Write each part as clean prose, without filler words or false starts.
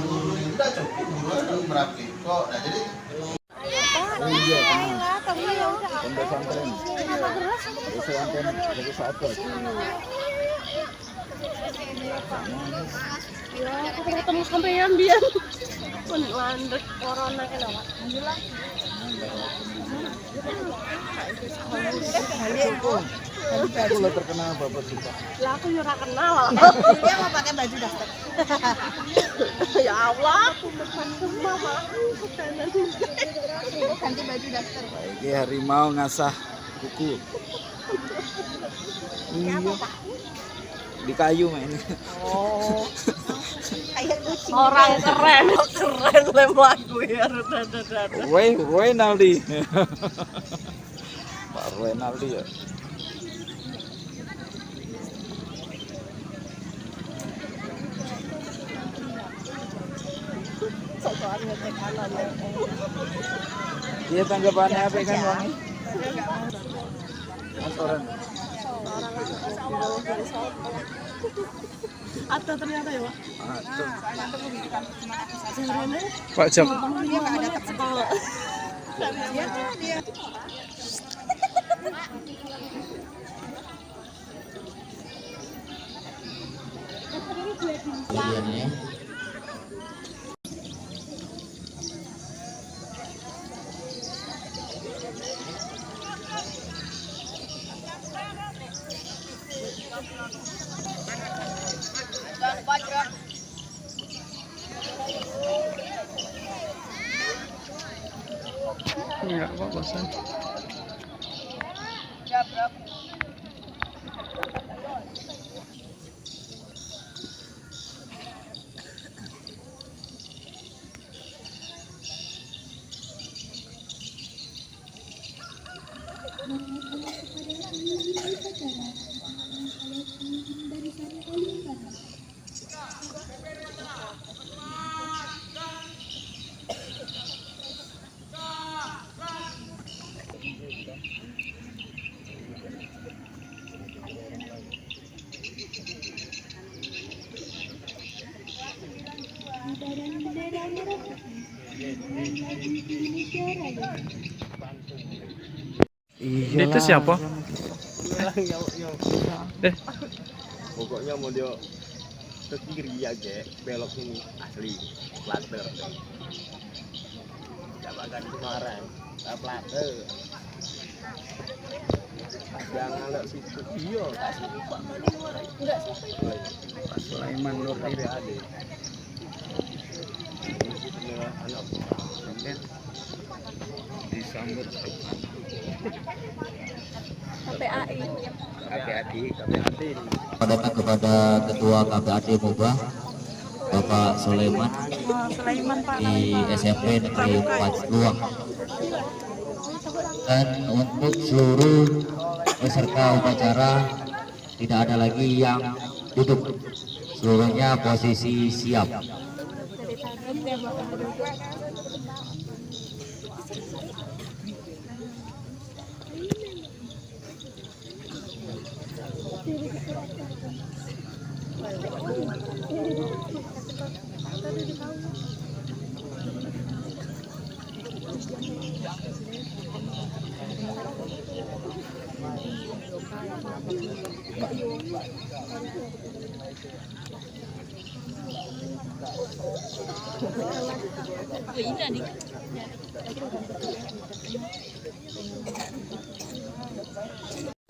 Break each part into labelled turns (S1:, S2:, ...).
S1: Enggak cukup dulu merapi kok. Nah, jadi
S2: iya, pondok pesantren. Pesantren dari sahabat.
S3: Ya, aku ketemu sampean dia. Pun landek corona kenapa? Alhamdulillah.
S2: Aku lo terkenal bapak juga.
S3: Lah aku ora kenal.
S4: Dia mau pakai baju daster.
S3: Ya Allah, aku mama.
S4: Ganti baju daster.
S2: Ini harimau ngasah kuku. Iya. Di kayu main.
S4: Oh. Kayak kucing.
S3: Orang keren lem lagu ya.
S2: Renaldi. Pak Renaldi ya.
S3: Sosokan ngecek kanan ya.
S2: Iya tanggapannya apa kan Bang? Mas orang.
S3: Ada ternyata ya, Pak.
S2: Ada.
S3: Jarene
S2: Pak Jam.
S4: Dia nggak ada
S3: sekolah.
S4: dia.
S1: pilihannya
S2: Enggak kok bosan.
S5: Iya. Itu siapa?
S6: Pokoknya mau dia ke kiri aja, belok sini asli plater. Jabakan Semarang, plater. Jangan lihat situ. Iya, kasih Pak Maliwara. Enggak siapa itu.
S2: Pak Sulaiman Nur
S6: Ada ada. Ini anak
S2: Sampai disambut
S3: KPAI.
S6: KPAD.
S1: datang kepada Ketua KPAD Moba Bapak Sulaiman di SMP Negeri 4 Luang, dan untuk seluruh peserta upacara tidak ada lagi yang duduk, seluruhnya posisi siap.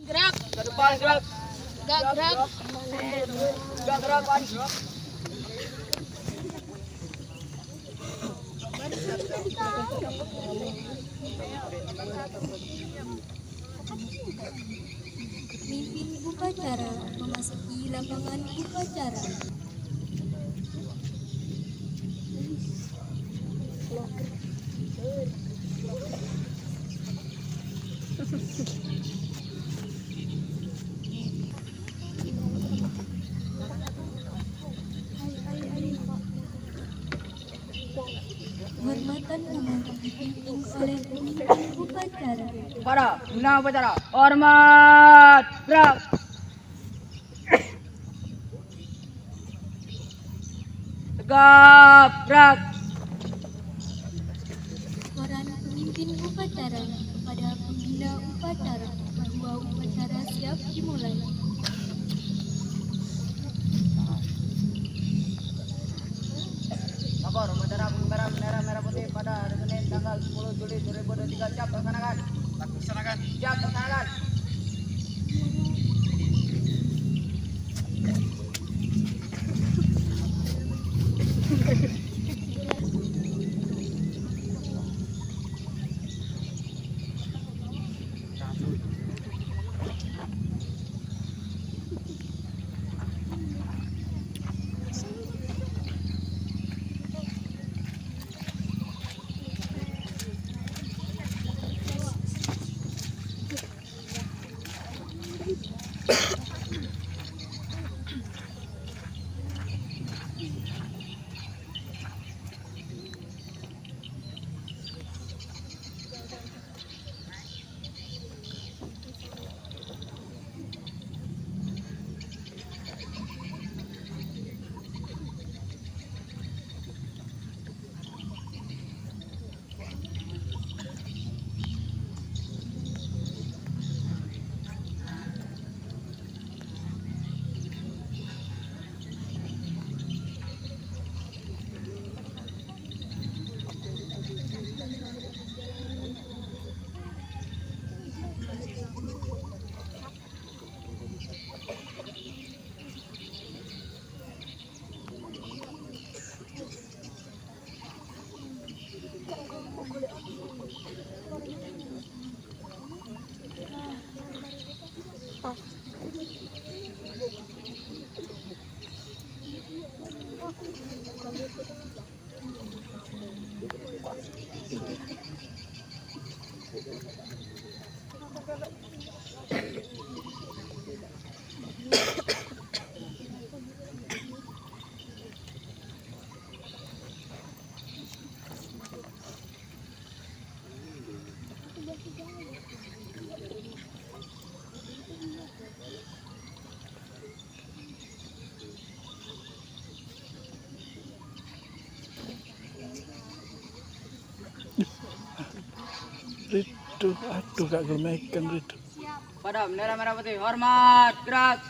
S3: Gerak. Ke depan gerak. Gerak. Gerak.
S7: Mimpin upacara memasuki lapangan upacara. Penghormatan umum dipimpin oleh pemimpin upacara.
S4: Para, guna upacara. Hormat. Gerak. Gabrak.
S7: Peran pemimpin upacara kepada pembina upacara bahwa upacara siap dimulai.
S4: Lapor upacara pengibaran bendera merah putih pada hari Senin tanggal 10 Juli 2023 siap laksanakan. Laksanakan. Siap laksanakan.
S2: Ridu, aduh gak gemekan Ridu.
S4: Pada bendera merah putih hormat gerak.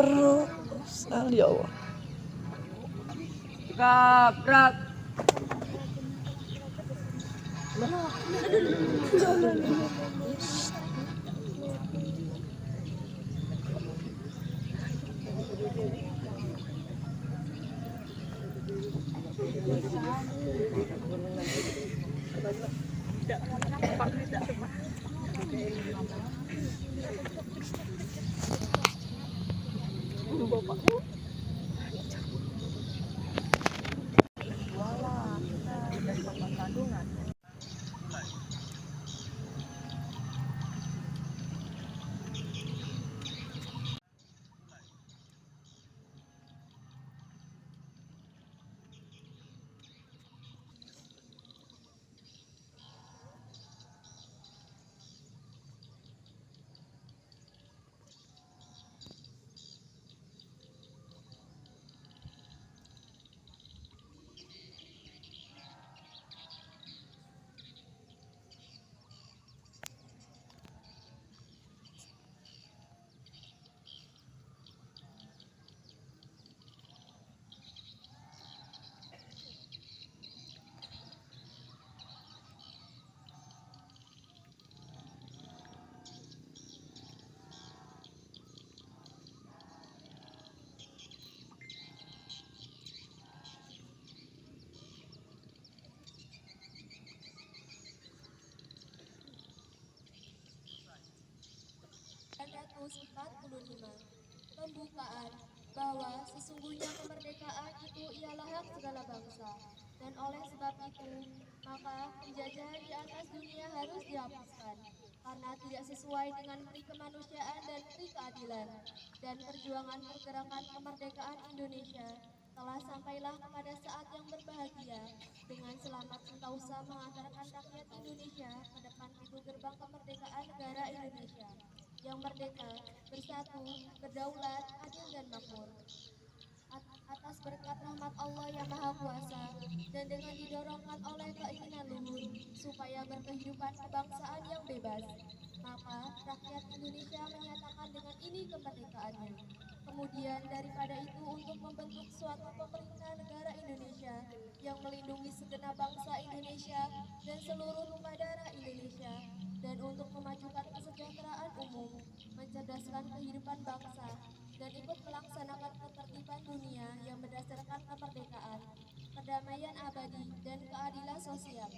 S2: Terus, ya Allah.
S4: Gabrak.
S7: 1945. Pembukaan bahwa sesungguhnya kemerdekaan itu ialah hak segala bangsa, dan oleh sebab itu maka penjajahan di atas dunia harus dihapuskan karena tidak sesuai dengan peri kemanusiaan dan peri keadilan, dan perjuangan pergerakan kemerdekaan Indonesia telah sampailah kepada saat yang berbahagia dengan selamat sentosa mengantarkan rakyat Indonesia ke depan pintu gerbang kemerdekaan negara Indonesia yang merdeka, bersatu, berdaulat, adil dan makmur. Atas berkat rahmat Allah yang Maha Kuasa dan dengan didorongkan oleh keinginan luhur supaya berkehidupan kebangsaan yang bebas, maka rakyat Indonesia menyatakan dengan ini kemerdekaannya. Kemudian daripada itu untuk membentuk suatu pemerintah negara Indonesia yang melindungi segenap bangsa Indonesia dan seluruh tumpah darah Indonesia, dan untuk memajukan kesejahteraan umum, mencerdaskan kehidupan bangsa, dan ikut melaksanakan ketertiban dunia yang berdasarkan kemerdekaan, perdamaian abadi, dan keadilan sosial.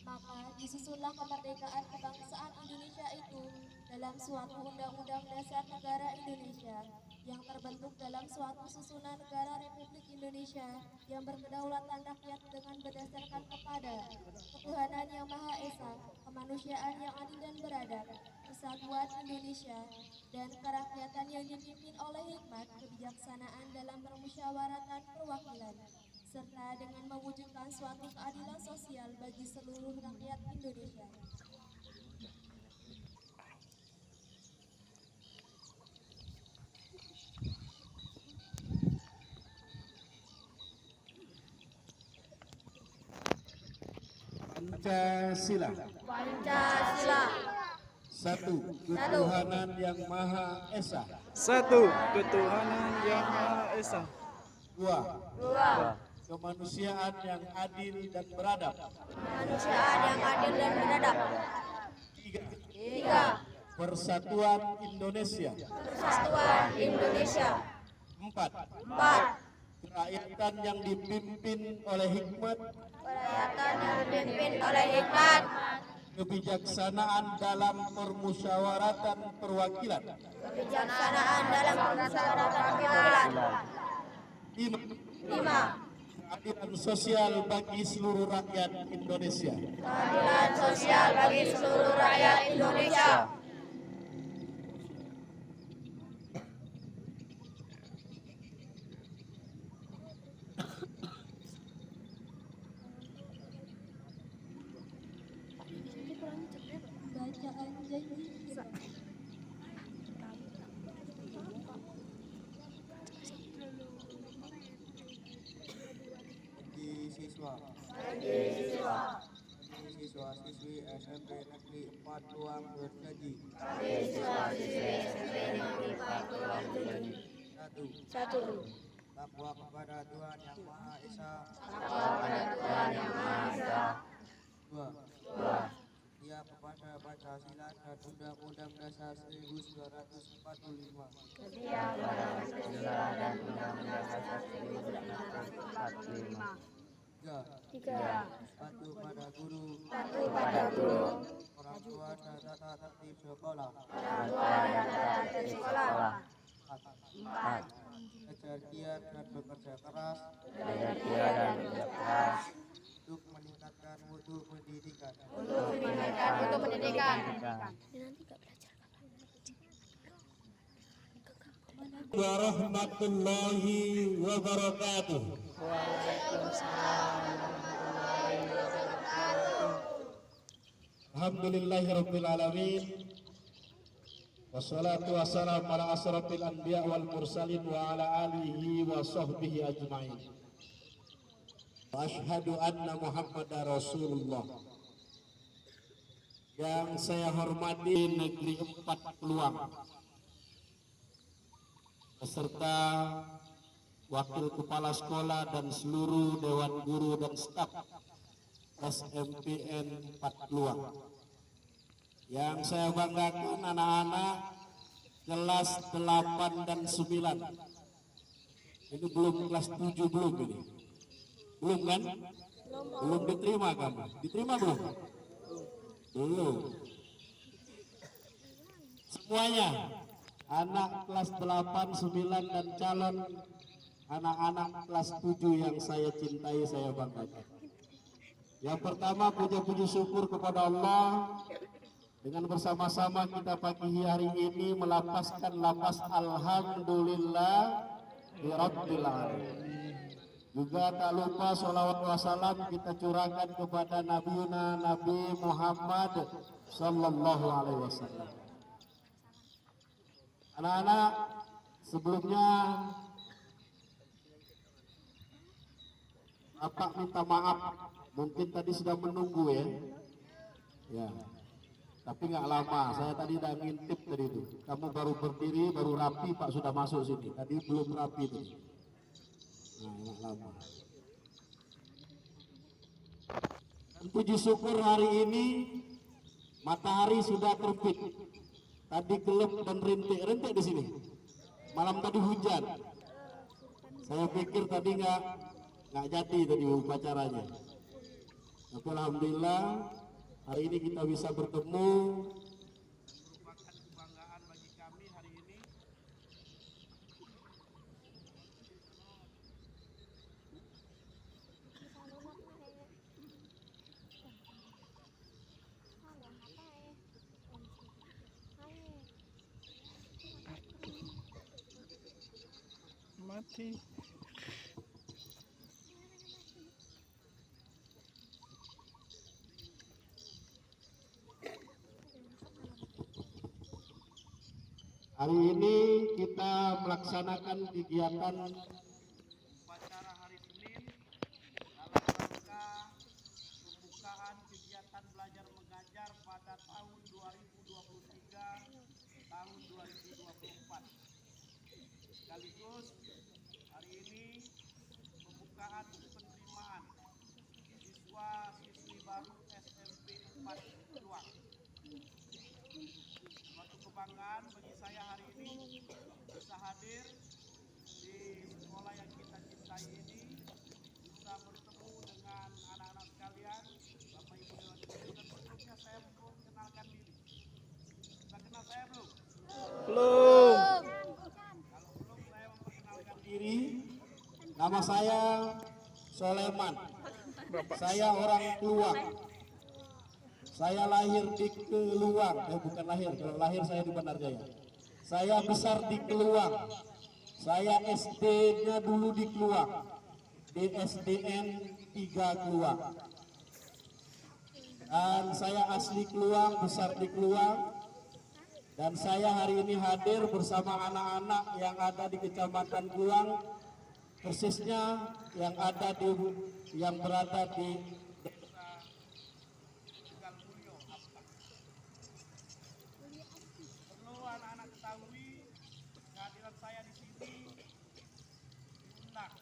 S7: Maka disusunlah kemerdekaan kebangsaan Indonesia itu dalam suatu undang-undang dasar negara Indonesia yang terbentuk dalam suatu susunan negara Republik Indonesia yang berkedaulatan rakyat dengan berdasarkan kepada ketuhanan yang Maha Esa, kemanusiaan yang adil dan beradab, persatuan Indonesia, dan kerakyatan yang dipimpin oleh hikmat kebijaksanaan dalam permusyawaratan perwakilan, serta dengan mewujudkan suatu keadilan sosial bagi seluruh rakyat Indonesia.
S5: Pancasila.
S3: Pancasila.
S5: Satu, ketuhanan yang Maha Esa.
S2: Satu, ketuhanan yang Maha Esa.
S5: Dua,
S3: Dua.
S5: kemanusiaan yang adil dan beradab.
S3: Kemanusiaan yang adil dan beradab.
S5: Tiga,
S3: Tiga.
S5: persatuan Indonesia.
S3: Persatuan Indonesia.
S5: Empat,
S3: Empat.
S5: kerakyatan yang dipimpin oleh hikmat,
S3: Kerakyatan yang dipimpin oleh hikmat,
S5: kebijaksanaan dalam permusyawaratan perwakilan.
S3: kebijaksanaan dalam permusyawaratan perwakilan.
S5: Lima,
S3: Lima.
S5: keadilan sosial bagi seluruh rakyat Indonesia.
S3: Keadilan sosial bagi seluruh rakyat Indonesia.
S7: Bacaan janji kita.
S4: Bagi siswa siswi SMP Negeri 4 Luang berjanji.
S3: Satu.
S4: Takwa kepada Tuhan Yang Maha Esa. Dua. Setia kepada Pancasila dan Undang-Undang Dasar 1945. Tiga. Patuh pada guru. Orang tua dan tata tertib sekolah. Empat. Belajar giat dan bekerja keras. Untuk meningkatkan mutu pendidikan.
S5: Warahmatullahi wabarakatuh. Alhamdulillahirabbil alamin. Wassalatu wassalamu ala asrafil anbiya wal mursalin wa ala alihi wa sahbihi ajmain. Asyhadu anna Muhammadar Rasulullah. Yang saya hormati Negeri 4 Peluang beserta Wakil Kepala Sekolah dan seluruh Dewan Guru dan staf SMPN 4 Peluang. Yang saya banggakan anak-anak kelas 8 dan 9. Ini belum kelas 7 belum ini. Belum kan? Belum diterima kamu. Diterima belum? Belum. Semuanya anak kelas 8, 9 dan calon anak-anak kelas 7 yang saya cintai, saya banggakan. Yang pertama, puji syukur kepada Allah dengan bersama-sama kita pagi hari ini melapaskan lapas alhamdulillah rabbil alamin. Juga tak lupa sholawat wassalam kita curahkan kepada Nabi Muhammad sallallahu alaihi wasallam. Anak-anak, sebelumnya Bapak minta maaf, mungkin tadi sudah menunggu ya. Ya. Tapi nggak lama, saya tadi udah ngintip tadi itu. Kamu baru berdiri, baru rapi, Pak sudah masuk sini. Tadi belum rapi tadi. Nah, nggak lama. Dan puji syukur hari ini matahari sudah terbit. Tadi gelap dan rintik di sini. Malam tadi hujan. Saya pikir tadi nggak jadi tadi upacaranya. Tapi alhamdulillah hari ini kita bisa bertemu. Merupakan kebanggaan bagi kami hari ini.
S2: Mati.
S5: Hari ini kita melaksanakan kegiatan upacara hari Senin dalam rangka pembukaan kegiatan belajar mengajar pada tahun 2023 tahun 2024. Sekaligus hari ini pembukaan penerimaan siswa-siswi baru SMP 4 Kluang. Suatu kebanggaan bagi saya hari ini bisa hadir di sekolah yang kita cintai ini, bisa bertemu dengan anak-anak sekalian, Bapak Ibu Dewan Guru, dan sebelumnya saya mau kenalkan diri. Sudah kenal saya belum?
S2: Belum.
S5: Kalau belum, saya memperkenalkan diri. Nama saya Soleman. Saya orang Kluang. Saya lahir di Keluang, bukan lahir, kalau lahir saya di Bandarjaya. Saya besar di Keluang. Saya SD-nya dulu di Keluang, di SDN 3 Keluang. Dan saya asli Keluang, besar di Keluang. Dan saya hari ini hadir bersama anak-anak yang ada di Kecamatan Keluang, persisnya yang berada di anak-anak ketahui kehadiran saya di sini diundang,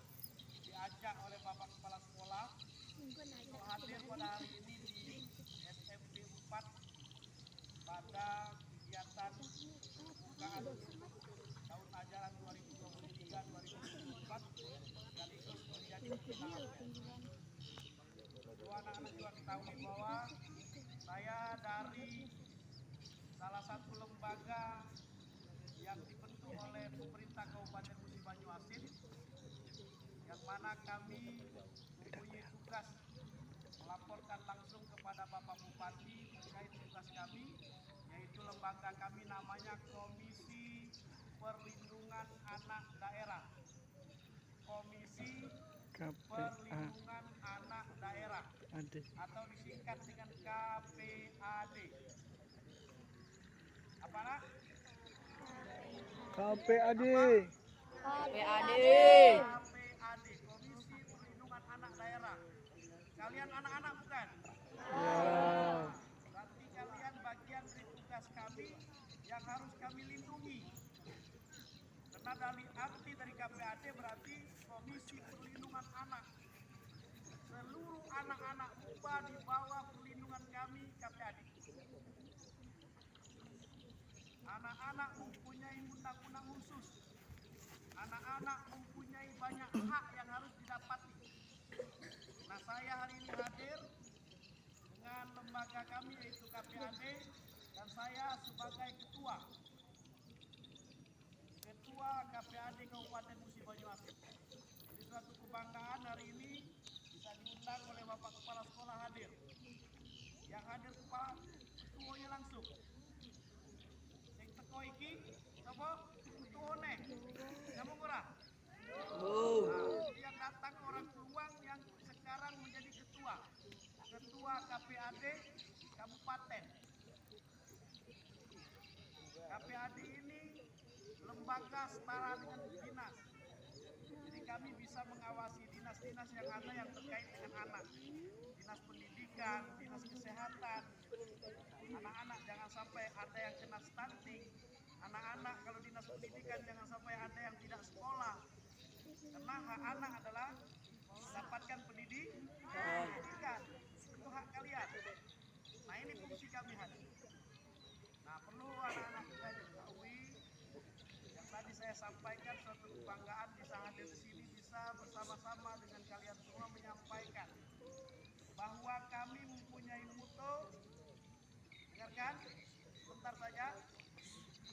S5: diajak oleh Bapak Kepala Sekolah untuk hadir pada hari ini di SMP 4 pada kegiatan pembukaan tahun ajaran 2023-2024 sekaligus menjadi pembinaan. Kedua anak-anak juga ketahui bahwa saya dari salah satu lembaga yang dibentuk oleh pemerintah Kabupaten Musi Banyuasin, yang mana kami mempunyai tugas melaporkan langsung kepada Bapak Bupati terkait tugas kami, yaitu lembaga kami namanya Komisi Perlindungan Anak Daerah. Komisi Perlindungan Anak Daerah atau disingkat dengan KPAD. Apa nak?
S2: KPAD.
S3: PAD.
S5: KPAD, Komisi Perlindungan Anak Daerah. Kalian anak-anak bukan?
S2: Ya.
S5: Berarti kalian bagian dari tugas kami yang harus kami lindungi. Karena dari arti dari KPAD berarti Komisi Perlindungan Anak. Seluruh anak-anak muda di bawah perlindungan kami KPAD. Anak-anak mempunyai undang-undang khusus. Anak-anak mempunyai banyak hak yang harus didapati. Nah, saya hari ini hadir dengan lembaga kami yaitu KPAD dan saya sebagai ketua. KPAD Kabupaten Musi Banyuasin. Jadi suatu kebanggaan hari ini bisa diundang oleh Bapak Kepala Sekolah hadir. Yang hadir kepala ketuanya langsung. Yang teko iki sapa? Ketuane. Nyamuk ora? Yang datang orang peluang yang sekarang menjadi ketua KPAD Kabupaten. KPAD ini lembaga setara dengan dinas. Jadi kami bisa mengawasi dinas-dinas yang ada yang terkait dengan anak. Dinas pendidikan, dinas kesehatan. Anak-anak jangan sampai ada yang kena stunting. Anak-anak kalau dinas pendidikan jangan sampai ada yang tidak sekolah. Karena hak anak adalah mendapatkan pendidikan. Itu hak kalian. Nah ini fungsi kami hadir. Nah perlu anak-anak kita ketahui yang tadi saya sampaikan suatu kebanggaan bisa hadir di sini, bisa bersama-sama dengan kalian semua menyampaikan bahwa kami mempunyai moto. Dengarkan, sebentar saja.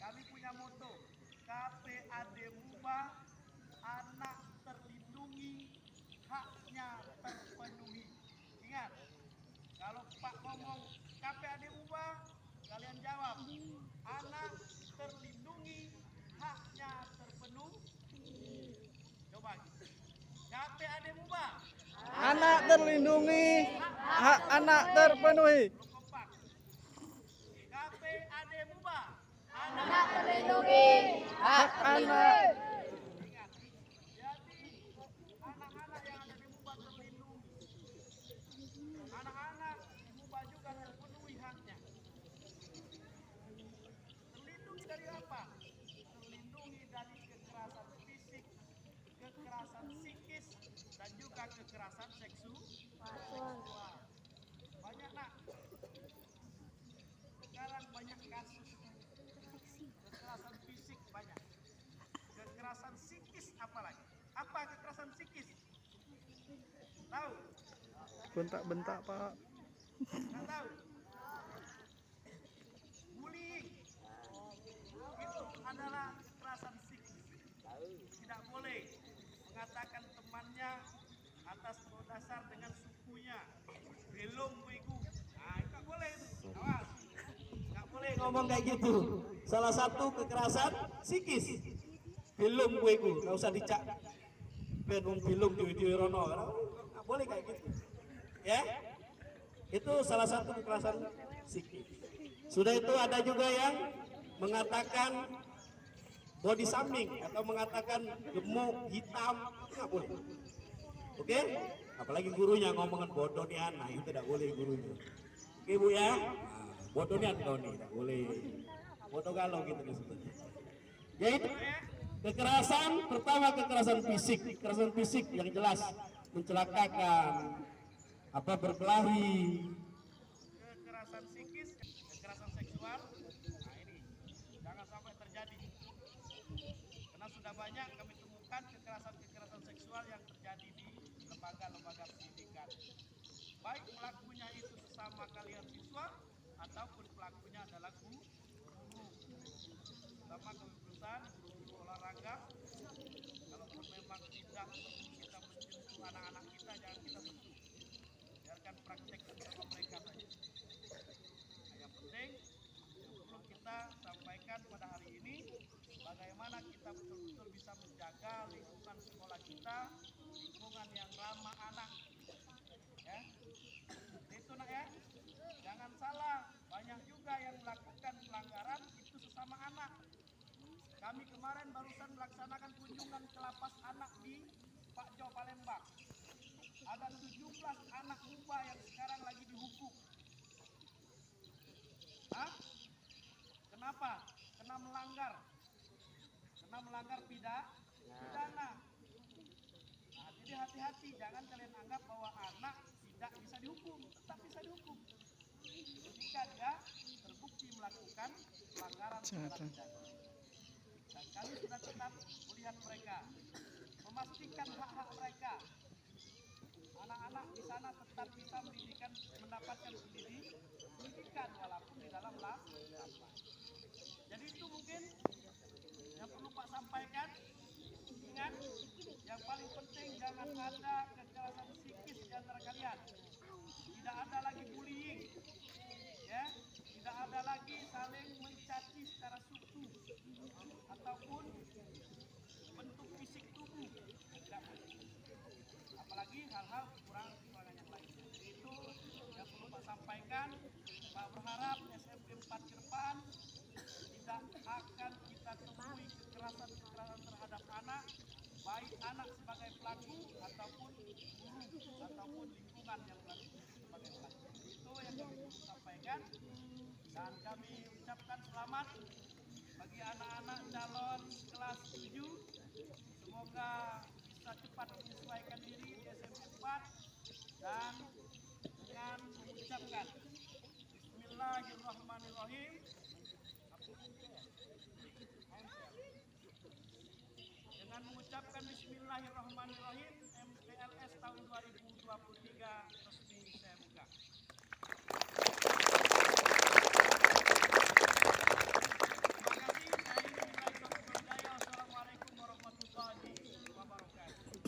S5: Kami punya moto KPAD Muba, anak terlindungi, haknya terpenuhi. Ingat, kalau Pak ngomong KPAD Muba, kalian jawab anak terlindungi, haknya terpenuhi. Coba KPAD Muba,
S2: Anak terlindungi, hak anak terpenuhi.
S5: kompak. KPAD Muba,
S7: Anak terlindungi,
S2: Hak anak.
S5: ingat. Jadi anak-anak yang ada di Muba terlindungi. Anak-anak di Muba juga terpenuhi haknya. Terlindungi dari apa? Terlindungi dari kekerasan fisik, kekerasan psikis, dan juga kekerasan seksual. Banyak nak. Sekarang banyak kasus kekerasan fisik banyak. Kekerasan psikis apalagi? Apa kekerasan psikis? Tahu?
S2: Bentak-bentak, Pak.
S5: Nggak tahu? Bullying itu adalah kekerasan psikis. Tidak boleh mengatakan temannya atas dasar dengan sukunya. Belum kuiku. Nah, itu nggak boleh itu. Awas. Nggak boleh ngomong kayak gitu. Salah satu kekerasan psikis. Belum kuiku. Nggak usah dicak. Belum di Rono. Nggak boleh kayak gitu. Ya? Itu salah satu kekerasan psikis. Sudah itu ada juga yang mengatakan body shaming atau mengatakan gemuk, hitam, nggak boleh. Oke? Apalagi gurunya ngomongan bodoh nih anak, itu tidak boleh gurunya. Oke Bu ya? Nah, bodoh nih kau nih, tidak boleh. Bodoh galau gitu disebutnya. Yaitu kekerasan, pertama kekerasan fisik yang jelas mencelakakan, berkelahi. Kekerasan psikis, kekerasan seksual, nah ini jangan sampai terjadi. Karena sudah banyak kami temukan kekerasan seksual yang terjadi di lembaga-lembaga pendidikan. Baik pelakunya itu sesama kalian siswa ataupun pelakunya adalah guru. Terutama keputusan guru olahraga. Kalaupun memang tidak kita menyentuh anak-anak kita, jangan kita sentuh. Biarkan praktek sama mereka saja. Nah, yang penting yang perlu kita sampaikan pada hari ini, bagaimana kita betul-betul bisa menjaga lingkungan sekolah kita, lingkungan yang ramah anak. Ya, itu nak ya. Jangan salah, banyak juga yang melakukan pelanggaran itu sesama anak. Kami kemarin barusan melaksanakan kunjungan ke lapas anak di Pak Jo Palembang. Ada 17 anak muda yang sekarang lagi dihukum. Hah? Kenapa? Kena melanggar pidana. Nah, jadi hati-hati, jangan kalian anggap bahwa anak tidak bisa dihukum, tetap bisa dihukum. Jika dia terbukti melakukan pelanggaran pidana. Dan kami sudah tetap melihat mereka, memastikan hak-hak mereka. Anak-anak di sana tetap bisa mendapatkan pendidikan walaupun di dalam lapas. Jadi itu mungkin yang perlu Pak sampaikan. ingat, yang paling penting jangan ada kekerasan psikis di antara kalian. Tidak ada lagi bullying, ya, tidak ada lagi saling mencaci secara suku ataupun bentuk fisik tubuh. Tidak boleh. Apalagi hal-hal kekurangan yang lainnya. Itu yang perlu Pak sampaikan. Pak berharap SMP 4 ke depan tidak akan kita temui kekerasan terhadap anak, baik anak sebagai pelaku ataupun guru ataupun lingkungan yang sebagai pelaku. Itu yang kami sampaikan, dan kami ucapkan selamat bagi anak-anak calon kelas 7. Semoga bisa cepat menyesuaikan diri di SMP 4 dan dengan mengucapkan Bismillahirrahmanirrahim. Dengan mengucapkan Bismillahirrahmanirrahim, MPLS tahun 2023 resmi saya buka. Terima kasih. Saya Nilai Dr. Jaya. Assalamualaikum warahmatullahi wabarakatuh.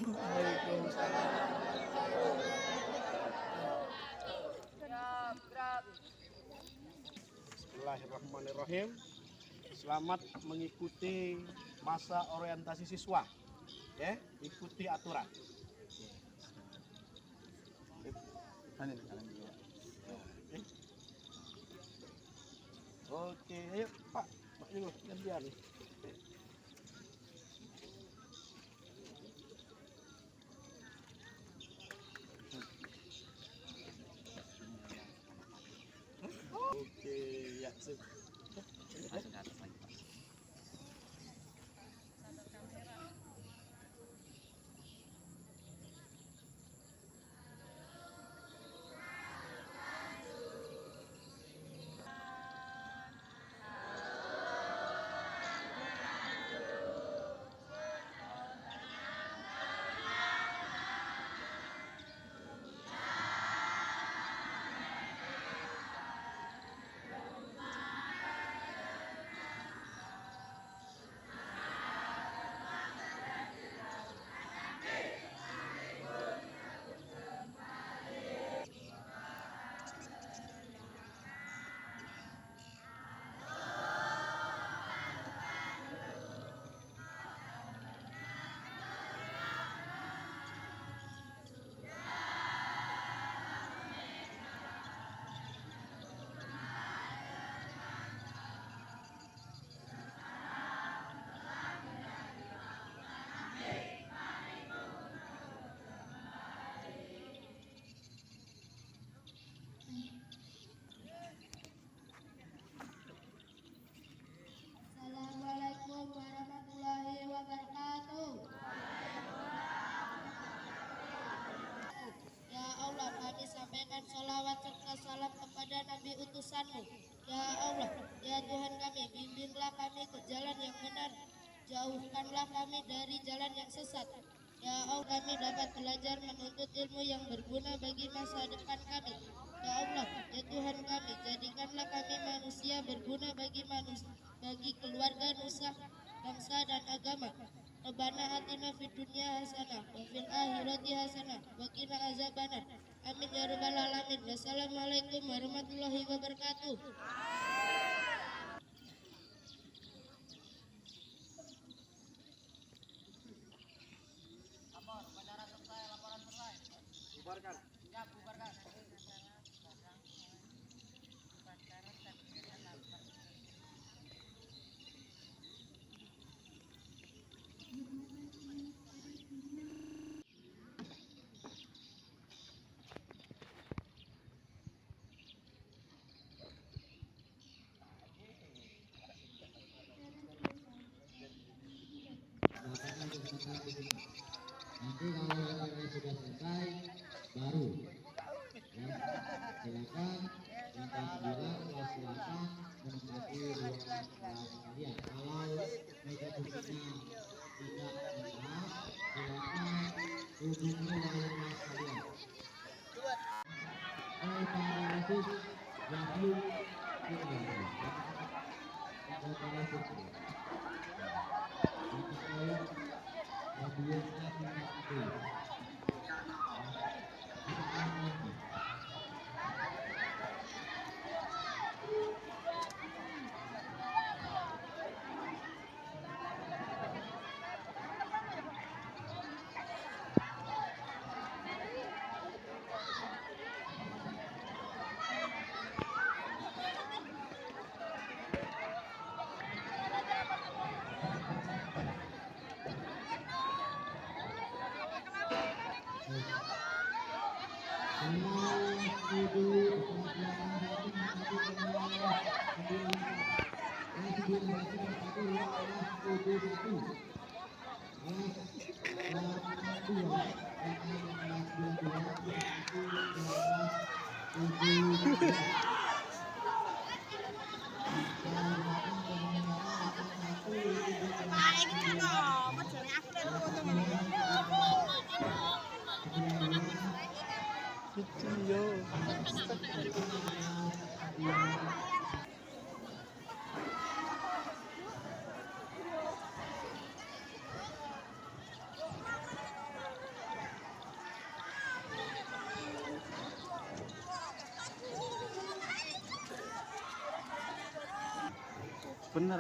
S5: Bismillahirrahmanirrahim. Selamat mengikuti masa orientasi siswa. Ya, ikuti aturan. Oke, ayo Pak. Pak dulu, gantian. Oke, ya. Sip.
S7: Assalamualaikum warahmatullahi wabarakatuh. Ya Allah, kami sampaikan sholawat serta salam kepada Nabi utusanmu. Ya Allah, ya Tuhan kami, bimbinglah kami ke jalan yang benar, jauhkanlah kami dari jalan yang sesat. Ya Allah, kami dapat belajar menuntut ilmu yang berguna bagi masa depan kami. Ya Allah, ya Tuhan kami, jadikanlah kami manusia berguna bagi keluarga, nusa, bangsa dan agama. Rabbana atina fid dunya hasanah wa fil akhirati hasanah wa qina azabannar. Amin ya rabbal alamin. Wassalamualaikum warahmatullahi wabarakatuh.
S5: Bubarkan.
S4: Ya, bubarkan.
S1: Nanti kalau yang sudah selesai baru ya, silakan yang kelas 9 kelas silakan menikmati ruangan kelas kalian. Kalau meja kursinya tidak lengkap, silakan hubungi wali kelas kalian. Para rasis yang belum para siswa
S2: Bener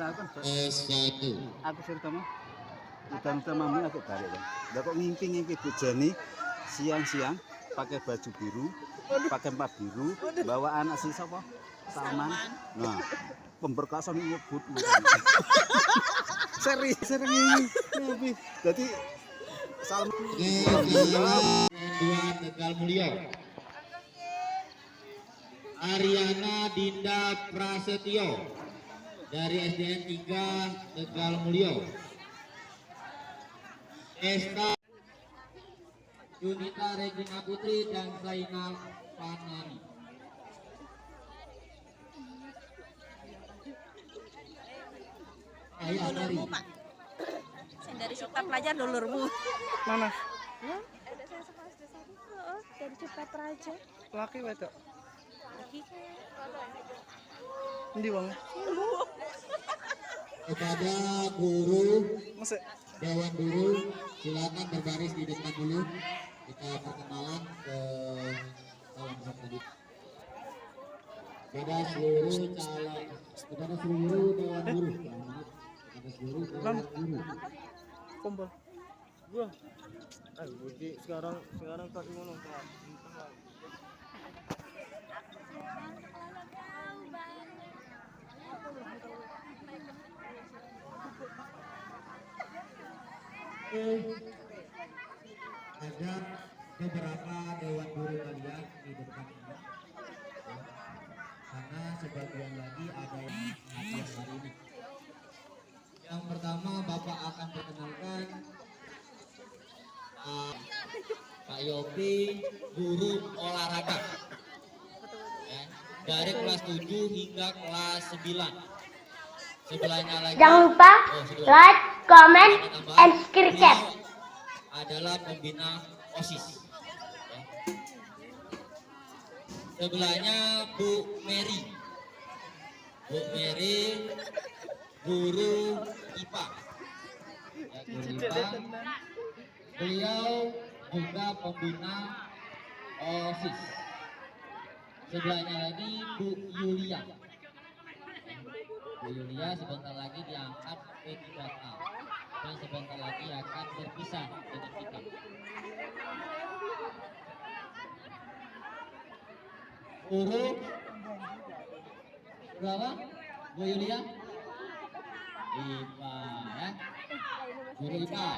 S2: aku kan.
S1: S1.
S2: Aku serta mah. Utama mami aku balik kan. Lah kok ngimpi-ngimpi bojone siang-siang pakai baju biru, pakai empat biru, bawa anak si sapa? Salman. Nah, pemberkasan nyebut. Sering ini. Jadi Salman
S1: Dua Tegal Mulyo. Ariana Dinda Prasetyo dari SDN 3 Tegal Mulyo. Esta Yunita Regina Putri dan Zainal Fanani. Ayo dari
S3: Dari suka pelajar dulurmu.
S4: Mana?
S3: Ada saya sekelas desa. Dari Cepet Raja.
S4: Laki wedok.
S3: Lagi
S4: Endi wong?
S1: kepada guru
S4: Masuk.
S1: Dewan Guru, silakan berbaris di depan dulu. Kita perkenalan ke calon peserta didik. Kepada seluruh Dewan Guru, maaf, kepada seluruh Dewan Guru.
S4: Kumpul.
S6: Gua. Budi sekarang tak ngono.
S1: Ada beberapa Dewan Guru kalian di depan ini, ya. Karena sebagian lagi ada yang hadir hari ini. Yang pertama Bapak akan perkenalkan Pak Yopi, guru olahraga, ya, dari kelas 7 hingga kelas 9. Sebelahnya lagi
S8: Jangan lupa like, comment, and subscribe.
S1: beliau adalah pembina OSIS, ya. Sebelahnya Bu Mary, guru IPA, ya, guru IPA. Beliau juga pembina OSIS. Sebelahnya lagi Bu Yulia. Bu Yulia sebentar lagi diangkat P3K dan sebentar lagi akan berpisah dengan kita. Guru berapa? Bu Yulia? IPA, ya. Guru IPA.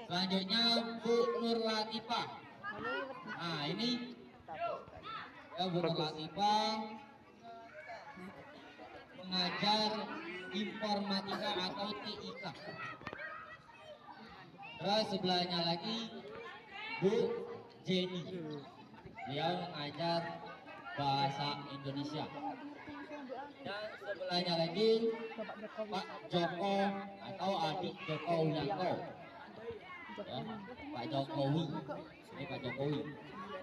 S1: Selanjutnya Bu Nur Latifah. Nah ini ya Bu Nur Latifah mengajar informatika atau TIK. Terus sebelahnya lagi Bu Jenny. Beliau mengajar bahasa Indonesia. Dan sebelahnya lagi Pak Joko atau adik Joko Wiyanto. Ya, Pak Jokowi, ini Pak Jokowi.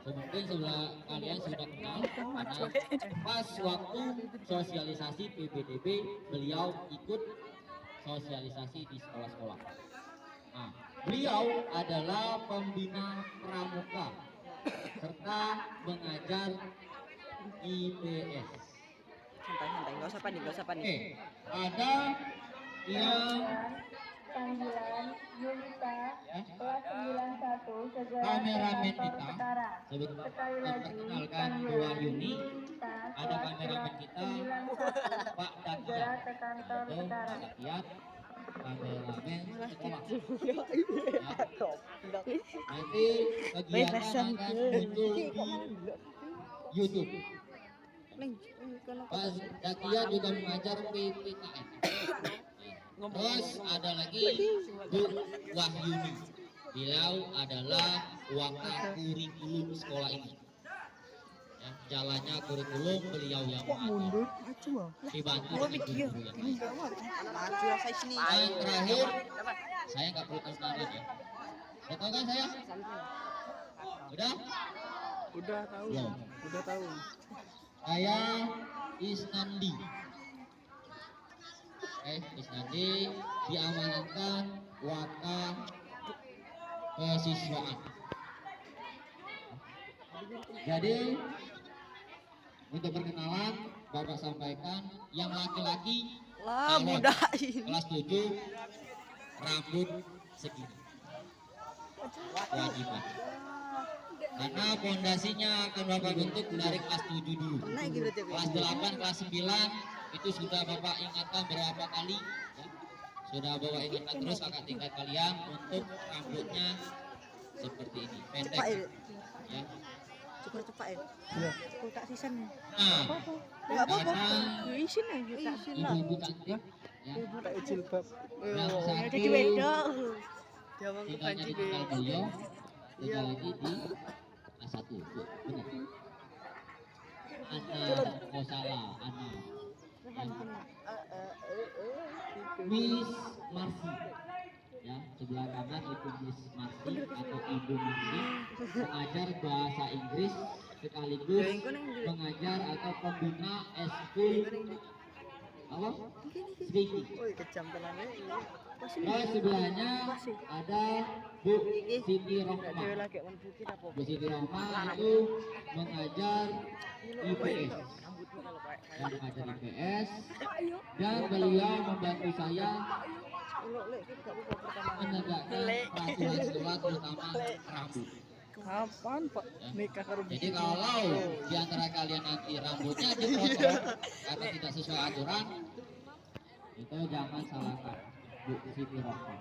S1: Mungkin sebelah kalian sudah kenal karena pas waktu sosialisasi PPDB beliau ikut sosialisasi di sekolah-sekolah. Nah, beliau adalah pembina pramuka serta mengajar IPS.
S3: santai, nggak usah panik,
S1: Oke, ada yang
S8: Panggilan Yulita
S1: ya,
S8: kelas 91 segera
S1: kameramen
S8: ke kantor
S1: kita.
S8: sekarang.
S1: Sebelum
S8: Sekali lagi
S1: memperkenalkan dua
S8: panggilan
S1: Yuni,
S8: Yulita
S1: ada
S8: kelas
S1: kameramen kita
S8: 91
S1: Pak
S8: segera
S1: Dakiat.
S8: ke kantor
S1: Itu
S8: sekarang.
S1: Dakiat, kameramen sekolah. Ya. Nanti kegiatan akan muncul di YouTube. Pak Dakiat juga mengajar PPKN. Terus ada lagi Bu Wahyuni. Beliau adalah wakil kurikulum sekolah ini. Ya, jalannya kurikulum beliau yang mengatur. Dibantu dengan guru yang lain. Dan terakhir, saya nggak perlu kasih nama ya. Udah tahu kan saya? Udah?
S4: Udah tahu.
S1: Belum.
S4: Udah tahu.
S1: Saya Isnandi. Isnandi diamanatkan waka kesiswaan. Jadi untuk perkenalan Bapak sampaikan yang laki-laki calon kelas 7 rambut segini kewajiban. Karena pondasinya akan Bapak bentuk dari kelas 7 dulu. Kelas 8, kelas 9 itu sudah Bapak ingatkan berapa kali ya. Sudah Bapak ingatkan terus kakak tingkat kalian untuk rambutnya seperti ini, pendek ya.
S3: Cukup cepat ya.
S4: Iya.
S3: Cukup tak season.
S1: Nah,
S3: Enggak apa-apa.
S1: karena
S3: Isin aja tak.
S1: ibu-ibu cantik ya.
S4: Pakai jilbab.
S1: Yang satu
S3: Jadi wedok.
S1: tinggalnya di Tegal Boyo, tinggal lagi di A1. Benar. Ana Kosala, Ana. Miss Marsi. Ya, sebelah kanan itu Miss Marsi atau Ibu Marsi, mengajar bahasa Inggris sekaligus mengajar atau pembina eskul apa? Speaking.
S3: Kejam tenane.
S1: Terus sebelahnya ada Bu Siti Rohmah.
S3: Lagi menbukit apa?
S1: Bu Siti Rohmah itu mengajar IPS. Yang mengajar IPS dan beliau membantu saya menegakkan peraturan sekolah terutama rambut.
S4: Kapan Pak nikah karo
S1: Jadi kalau di antara kalian nanti rambutnya dipotong karena tidak sesuai aturan, itu jangan salahkan Bu Siti Rohmah.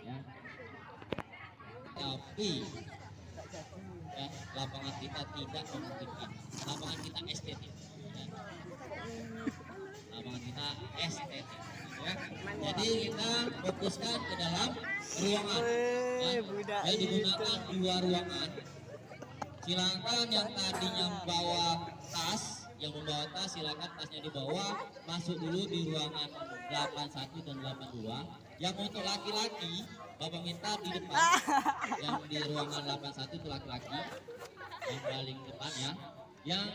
S1: Ya. Tapi ya, lapangan kita tidak memungkinkan. Lapangan kita estetik. Ya. Lapangan kita estetik. Ya. Jadi kita fokuskan ke dalam ruangan. Ya. Yang digunakan 2 ruangan. Silakan yang tadinya membawa tas, silakan tasnya dibawa, masuk dulu di ruangan 81 dan 82. Yang untuk laki-laki, Bapak minta di depan. Yang di ruangan 81 itu laki-laki, yang paling depan ya. Yang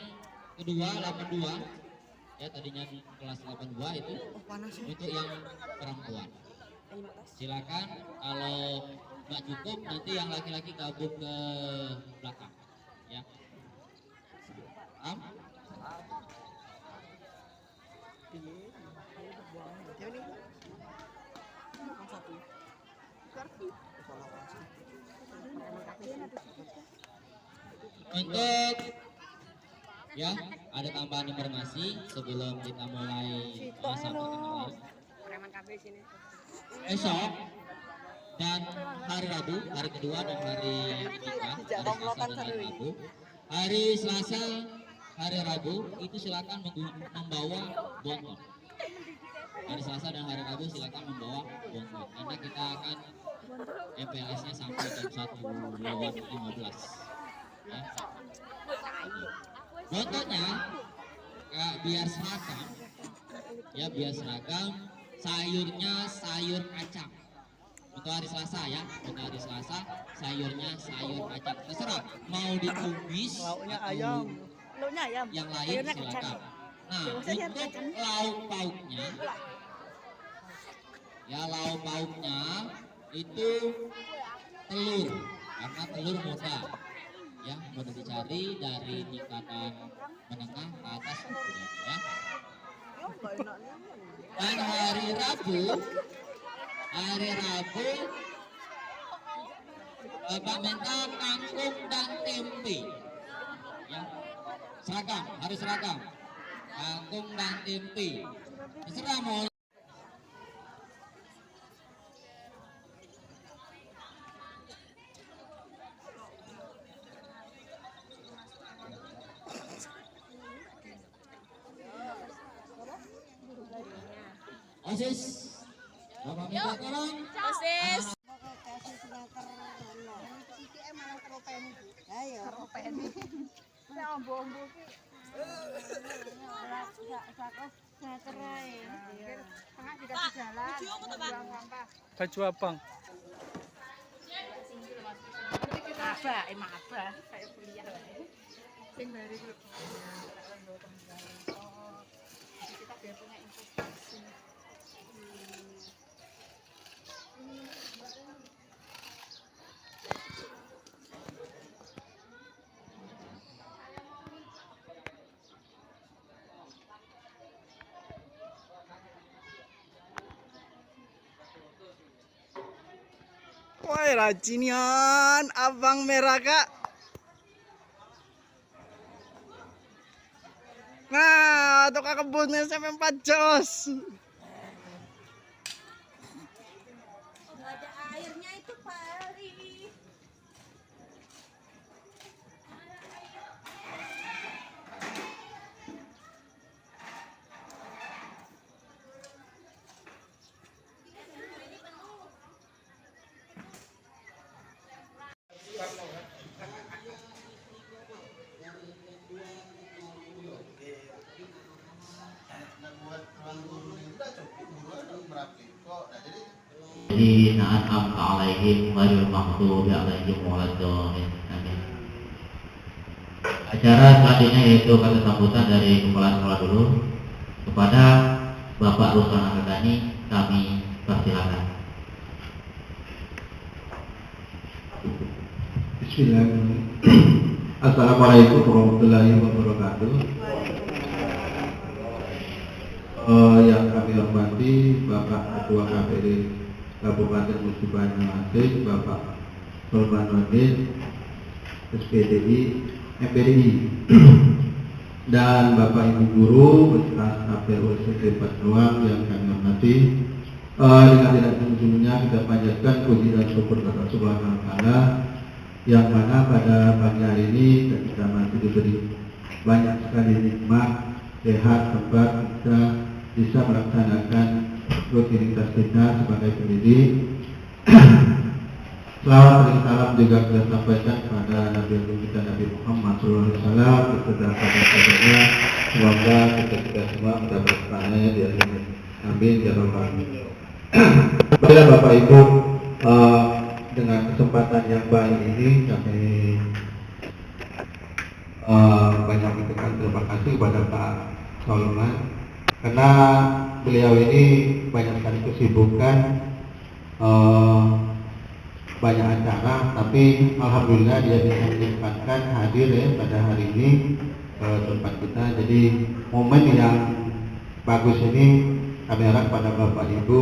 S1: kedua 82, ya tadinya di kelas 82 itu untuk yang perempuan. Silakan kalau nggak cukup nanti yang laki-laki gabung ke belakang ya. Paham? Untuk ya ada tambahan informasi sebelum kita mulai sampai kenalan. Esok dan hari Rabu, hari kedua dan hari ketiga, hari Selasa dan hari Rabu. Hari Selasa, hari Rabu itu silakan membawa bontot. Hari Selasa dan hari Rabu silakan membawa bontot karena kita akan MPLS-nya sampai jam 1:15. Ya. Bontotnya biar seragam, ya biar seragam. Sayurnya sayur kacang. Untuk hari Selasa ya, untuk hari Selasa sayurnya sayur kacang. Terserah mau ditumis atau yang lain silakan. Nah untuk lauk pauknya, ya lauk pauknya itu telur, karena telur mudah, ya mudah dicari dari tingkatan menengah ke atas ya. Dan hari Rabu Bapak minta kangkung dan tempe ya, seragam, harus seragam, kangkung dan tempe, terserah mau. OSIS
S3: Osis.
S2: Baju abang. Wah, rajinian abang merah kak. Nah, tukang kebunnya sampai 4 jos.
S3: Ada airnya itu Pari.
S1: الذين أنعمت عليهم غير المغضوب عليهم waladdallin. Amin. Acara selanjutnya yaitu kata sambutan dari kepala sekolah dulu kepada Bapak Ruslan Ahmadani, kami persilakan.
S9: Bismillahirrahmanirrahim. Assalamualaikum warahmatullahi wabarakatuh. Yang kami hormati Bapak Ketua KPD Kabupaten Musi Banyuasin, Bapak Sulmanuddin, SPDI, MPDI, dan Bapak Ibu Guru beserta KPU ST Patuang yang kami hormati. Dengan tidak sungguh-sungguhnya kita panjatkan puji dan syukur kepada Subhanahu wa Ta'ala, yang mana pada pagi hari ini kita masih diberi banyak sekali nikmat, sehat, tempat kita bisa melaksanakan rutinitas kita sebagai pendidik. Selawat dan salam juga kita sampaikan kepada Nabi kita Nabi Muhammad SAW beserta sahabat-sahabatnya. Semoga kita semua mendapat pahala di akhirat. Amin ya rabbal alamin. Baiklah Bapak Ibu, dengan kesempatan yang baik ini kami banyak mengucapkan terima kasih kepada Pak Solman, karena beliau ini banyak sekali kesibukan, banyak acara, tapi alhamdulillah dia bisa menyempatkan hadir ya pada hari ini ke tempat kita. Jadi momen yang bagus ini kami harap pada Bapak Ibu,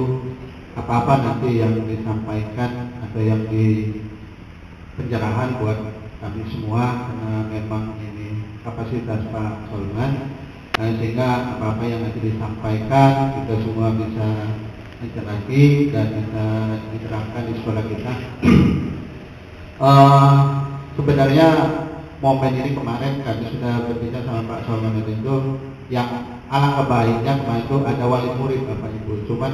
S9: apa-apa nanti yang disampaikan atau yang di pencerahan buat kami semua, karena memang ini kapasitas Pak Solman, sehingga apa-apa yang nanti disampaikan kita semua bisa interaksi dan bisa diterapkan di sekolah kita. Sebenarnya momen ini kemarin kami sudah berbicara sama Pak Solman itu, yang alangkah baiknya kemarin itu ada wali murid Bapak Ibu. Cuman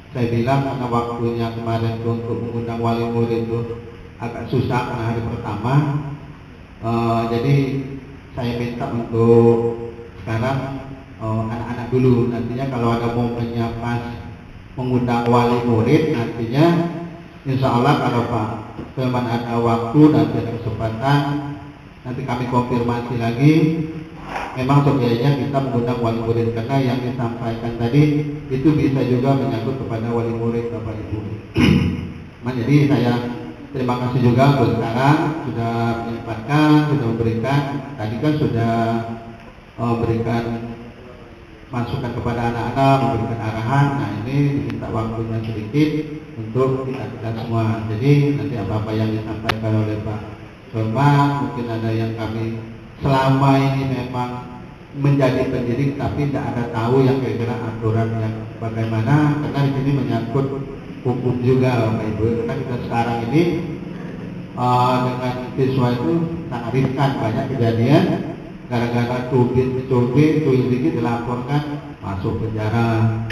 S9: saya bilang karena waktunya kemarin untuk mengundang wali murid itu agak susah karena hari pertama, jadi saya minta untuk sekarang anak-anak dulu. Nantinya kalau ada momennya pas mengundang wali murid, nantinya insya Allah kalau Pak Firman ada waktu dan ada kesempatan, nanti kami konfirmasi lagi. Memang sebenarnya kita mengundang wali murid karena yang disampaikan tadi itu bisa juga menyangkut kepada wali murid Bapak Ibu. Jadi saya terima kasih juga untuk sekarang sudah menyempatkan, sudah memberikan, tadi kan sudah memberikan masukan kepada anak-anak, memberikan arahan. Nah ini diminta waktunya sedikit untuk kita semua. Jadi nanti apa-apa yang disampaikan oleh Pak Firman, mungkin ada yang kami selama ini memang menjadi pendidik tapi tidak ada tahu yang kira-kira aturan yang bagaimana, karena di sini menyangkut hukum juga Bapak Ibu. Karena kita sekarang ini dengan siswa itu sangat riskan, banyak kejadian gara-gara cubit dikit dilaporkan masuk penjara.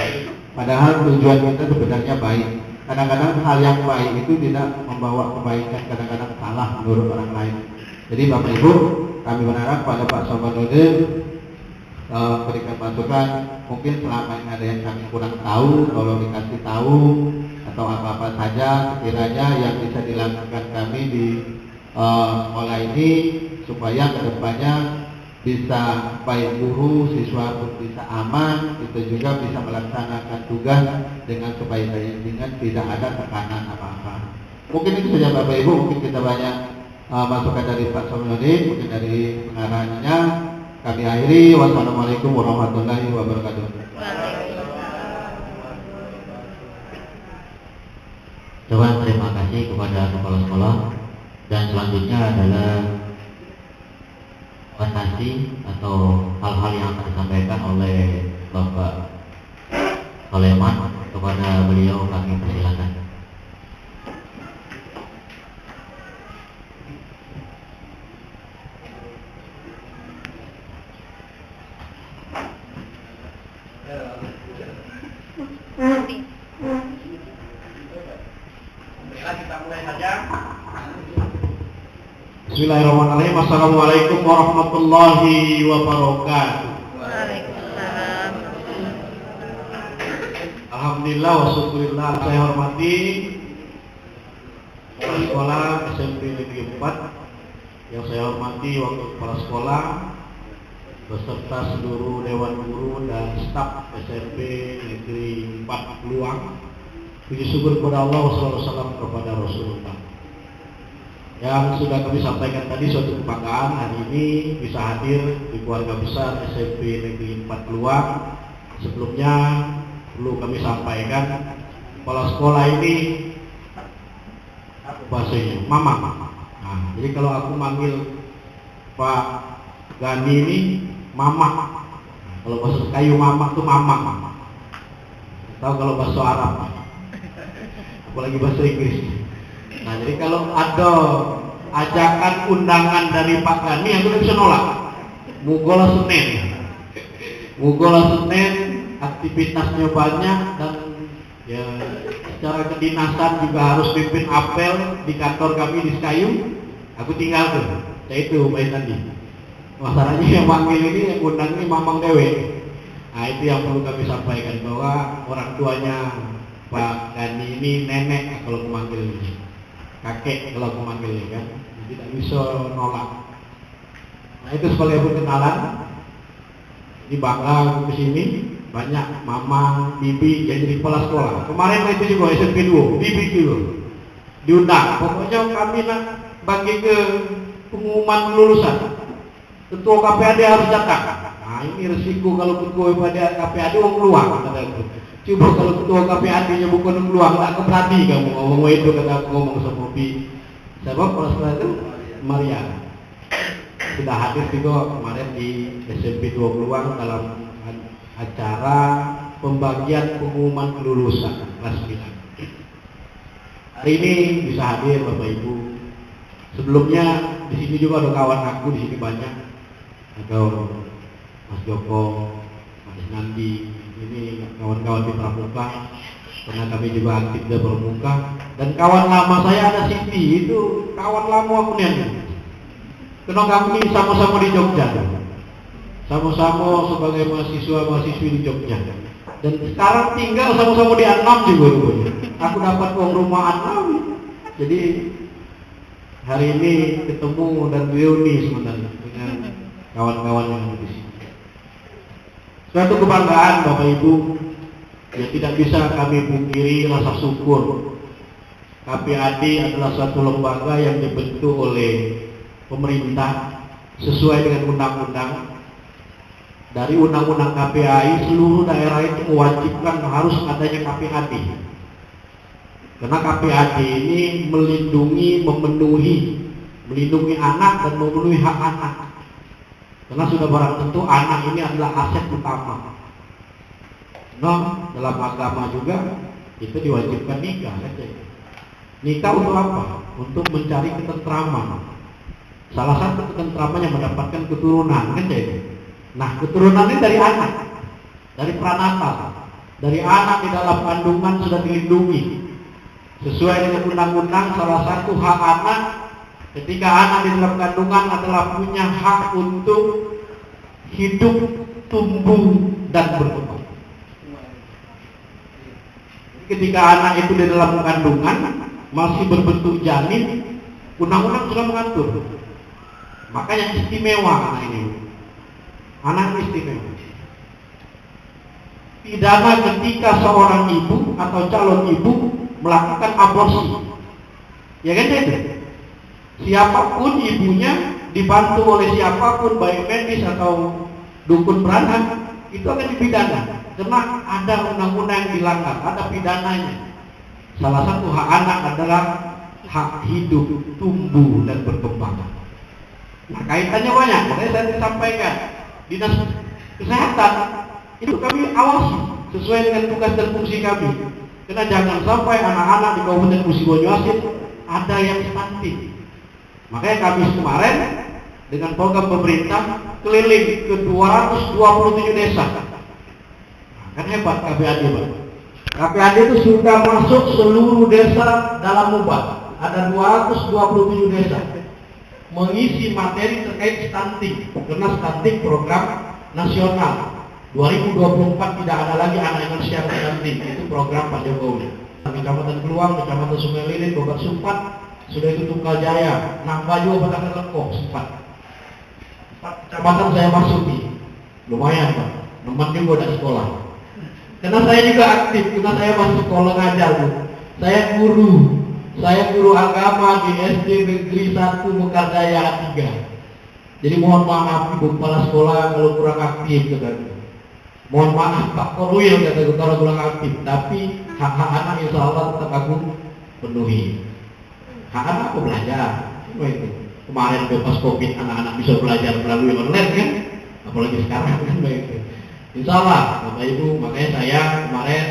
S9: Padahal tujuan kita sebenarnya baik. Kadang-kadang hal yang baik itu tidak membawa kebaikan, kadang-kadang salah menurut orang lain. Jadi Bapak Ibu, kami berharap pada Pak Sobhanudin berikan masukan. Mungkin selama ini ada yang kami kurang tahu, kalau dikasih tahu atau apa-apa saja sekiranya yang bisa dilakukan kami di sekolah ini supaya kedepannya bisa baik guru, siswa pun bisa aman, itu juga bisa melaksanakan tugas dengan sebaik-baiknya dengan tidak ada tekanan apa-apa. Mungkin itu saja Bapak Ibu, mungkin kita banyak masukan dari Pak Sobhanudin, mungkin dari pengarahnya. Kami akhiri, wassalamualaikum warahmatullahi wabarakatuh.
S1: Coba terima kasih kepada kepala sekolah, dan selanjutnya adalah presentasi atau hal-hal yang akan disampaikan oleh Bapak Soleman. Kepada beliau kami persilakan.
S9: Bismillahirrahmanirrahim. Assalamualaikum warahmatullahi wabarakatuh.
S3: Waalaikumsalam.
S9: Alhamdulillah wa syukurillah. Saya hormati kepala sekolah SMP Negeri 4, yang saya hormati wakil kepala sekolah beserta seluruh dewan guru dan staf SMP Negeri 4 Peluang. Puji syukur kepada Allah, wassalam kepada Rasulullah. Yang sudah kami sampaikan tadi, suatu kebanggaan hari ini bisa hadir di keluarga besar SMP Negeri 4 Peluang. Sebelumnya perlu kami sampaikan, kepala sekolah ini bahasanya mama. Nah, jadi kalau aku manggil Pak Gani ini mama. Nah, kalau bahasa kayu mama itu mama. Tahu kalau bahasa Arab, apalagi bahasa Inggris. Nah, jadi kalau ada ajakan undangan dari Pak Gani, aku tidak bisa nolak. Mugola Senin, aktivitasnya banyak, dan ya secara kedinasan juga harus pimpin apel di kantor kami di Sekayu. Aku tinggal tuh, itu baik tadi. Masalahnya yang panggil ini, yang undang ini mamang dewe. Nah, itu yang perlu kami sampaikan, bahwa orang tuanya Pak Gani ini nenek kalau memanggil ini, kakek kalau memanggil ini kan, tidak bisa nolak. Nah, itu sebagai perkenalan. Ini bangga ke sini, banyak mama, bibi yang jadi kepala sekolah. Kemarin itu juga SMP 2, bibi juga diundang. Pokoknya kami nak bagi ke pengumuman kelulusan, ketua KPAD harus datang. Nah, ini resiko kalau ketua KPAD orang keluar. Coba kalau ketua KPAD-nya bukan orang keluar, tak keberani kamu ngomong itu, kata aku ngomong sama Bi. Sebab kepala sekolah itu Maria sudah hadir juga kemarin di SMP 2 Peluang dalam acara pembagian pengumuman kelulusan kelas 9. Hari ini bisa hadir Bapak Ibu. Sebelumnya di sini juga ada kawan aku di sini banyak. Ada Mas Joko, Mas Nandi, ini kawan-kawan di Pramuka. Pernah kami juga aktif di Pramuka. Dan kawan lama saya ada Siti, itu kawan lama aku nih. Karena kami sama-sama di Jogja, sama-sama sebagai mahasiswa-mahasiswi di Jogja, dan sekarang tinggal sama-sama di Annam juga rupanya. Aku dapat uang rumah Annam, jadi hari ini ketemu dan reuni sebenarnya dengan kawan-kawan yang ada di sini. Suatu kebanggaan Bapak Ibu yang tidak bisa kami pungkiri, rasa syukur. KPAD adalah satu lembaga yang dibentuk oleh pemerintah sesuai dengan undang-undang. Dari undang-undang KPAI, seluruh daerah itu mewajibkan harus adanya KPAD. Karena KPAD ini melindungi anak dan memenuhi hak anak. Karena sudah barang tentu anak ini adalah aset utama. Nah, dalam agama juga itu diwajibkan nikah. Nikah untuk apa? Untuk mencari ketentraman. Salah satu ketentraman yang mendapatkan keturunan, kan jadi. Nah, keturunan ini dari anak, dari pranatal. dari anak di dalam kandungan sudah dilindungi. Sesuai dengan undang-undang, salah satu hak anak ketika anak di dalam kandungan adalah punya hak untuk hidup, tumbuh, dan berkembang. Ketika anak itu di dalam kandungan masih berbentuk janin, undang-undang sudah mengatur. Makanya istimewa anak ini. Anak istimewa. Pidana ketika seorang ibu atau calon ibu melakukan aborsi. Ya kan itu? Siapapun ibunya, dibantu oleh siapapun, baik medis atau dukun beranak, itu akan dipidana. Karena ada undang-undang yang dilanggar, ada pidananya. Salah satu hak anak adalah hak hidup, tumbuh, dan berkembang. Nah, kaitannya banyak, makanya saya sampaikan. Dinas Kesehatan itu kami awasi sesuai dengan tugas dan fungsi kami. Karena jangan sampai anak-anak di Kabupaten Musi Banyuasin ada yang stunting. Makanya kami kemarin dengan program pemerintah keliling ke 227 desa. Nah, kan hebat KPAD, Pak. KPAD itu sudah masuk seluruh desa dalam Mubah. Ada 227 desa mengisi materi terkait stunting, karena stunting program nasional 2024 tidak ada lagi anak Indonesia yang stunting, itu program Pak Jokowi. Kecamatan Keluang, Kecamatan Sungai Lilin, Bogor Sumpat, sudah itu Tunggal Jaya, nambah juga Padang Lekok, sempat. Kecamatan saya masuki, lumayan Pak, teman juga ada sekolah. Karena saya juga aktif, karena saya masih sekolah ngajar Bu. Saya guru agama di SD Negeri 1 Mekardaya 3. Jadi mohon maaf Ibu Kepala Sekolah kalau kurang aktif kata. Mohon maaf Pak Korwil kata kalau kurang aktif, tapi hak-hak anak insya Allah tetap aku penuhi. Hak anak aku belajar, cuma itu. Kemarin pas Covid anak-anak bisa belajar melalui online kan, apalagi sekarang kan baik. Insya Allah Bapak Ibu, makanya saya kemarin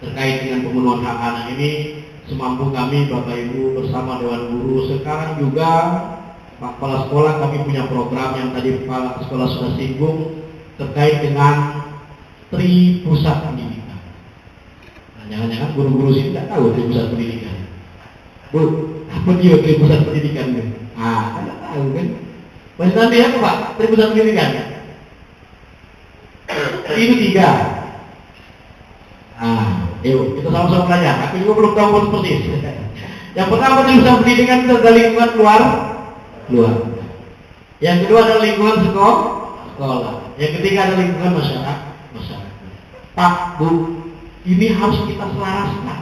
S9: terkait dengan pemenuhan hak anak ini semampu kami Bapak Ibu bersama Dewan Guru. Sekarang juga Pak Kepala Sekolah kami punya program yang tadi Kepala Sekolah sudah singgung terkait dengan Tri Pusat Pendidikan. Nah, jangan-jangan guru-guru sih tidak tahu Tri Pusat Pendidikan. Bu, apa dia Tri Pusat Pendidikan? Ah, tidak tahu kan? Masih nanti apa Pak? Tri Pusat Pendidikan? Ini 3. Yuk, kita sama-sama belajar. Aku juga belum tahu persis. Yang pertama Tri Pusat Pendidikan itu adalah lingkungan luar. Yang kedua adalah lingkungan sekolah. Yang ketiga adalah lingkungan masyarakat. Pak, Bu, ini harus kita selaraskan.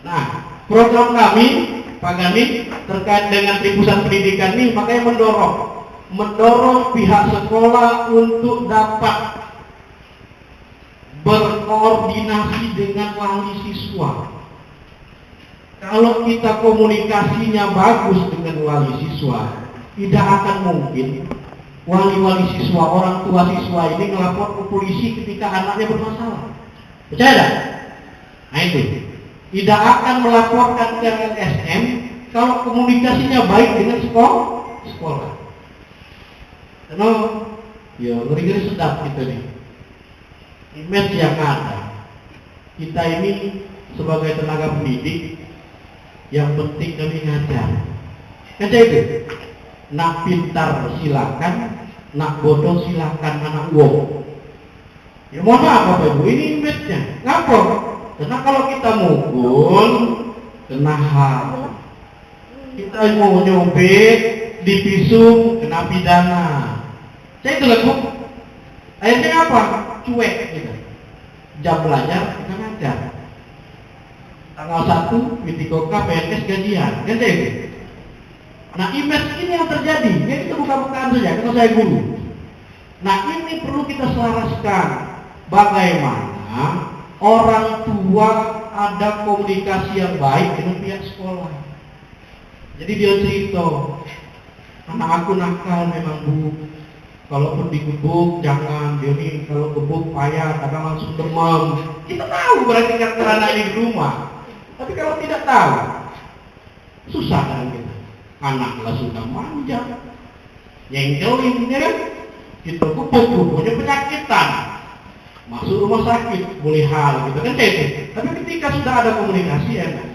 S9: Nah, program kami, Pak Gani, terkait dengan Tri Pusat Pendidikan ini, makanya mendorong pihak sekolah untuk dapat berkoordinasi dengan wali siswa. Kalau kita komunikasinya bagus dengan wali siswa, tidak akan mungkin wali-wali siswa, orang tua siswa ini melapor ke polisi ketika anaknya bermasalah. Percaya tak? Nah itu. Tidak akan melaporkan ke LSM kalau komunikasinya baik dengan sekolah. Karena ya ngeri-ngeri sedap kita nih. Image yang ada. Kita ini sebagai tenaga pendidik yang penting kami ngajar. Kan itu. Nak pintar silakan, nak bodoh silakan anak uang. Ya mohon maaf Bapak Ibu, ini image-nya. Ngapa? Karena kalau kita mukul kena hal. Kita mau nyobek di pisum kena pidana. Saya itu lagu. Akhirnya apa? Cuek gitu. Jam belajar kita ngajar. Tanggal 1 Mitikoka PNS gajian. Kan itu. Nah image ini yang terjadi. Ya kita buka-bukaan saja karena saya guru. Nah ini perlu kita selaraskan. Bagaimana orang tua ada komunikasi yang baik dengan pihak sekolah. Jadi dia cerita, anak aku nakal memang Bu. Kalaupun digebuk jangan, dia nih kalau gebuk payah, kadang langsung demam. Kita tahu berarti karakter anak ini di rumah. Tapi kalau tidak tahu, susah kan kita. Anaklah sudah manja, nyengkelin, ya kan? Gitu, punya penyakitan, masuk rumah sakit, boleh hal, gitu kan itu. Tapi ketika sudah ada komunikasi, enak.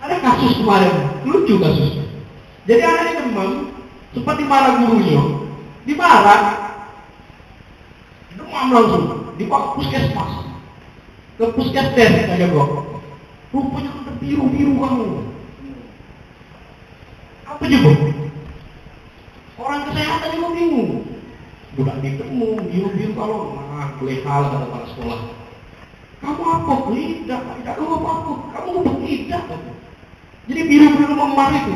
S9: Ada kasus kemarin, lucu kasusnya. Jadi anaknya demam, sempat dimarah gurunya, dimarah, demam langsung, dibawa puskesmas, ke puskesdes aja kok. Rupanya udah biru-biru kamu. Apa juga? Orang kesehatan juga bingung. Udah ditemu biru-biru kalau boleh hal kata kepala sekolah. Kamu apa? Tidak kamu apa-apa. Kamu tidak. Jadi biru-biru memar itu.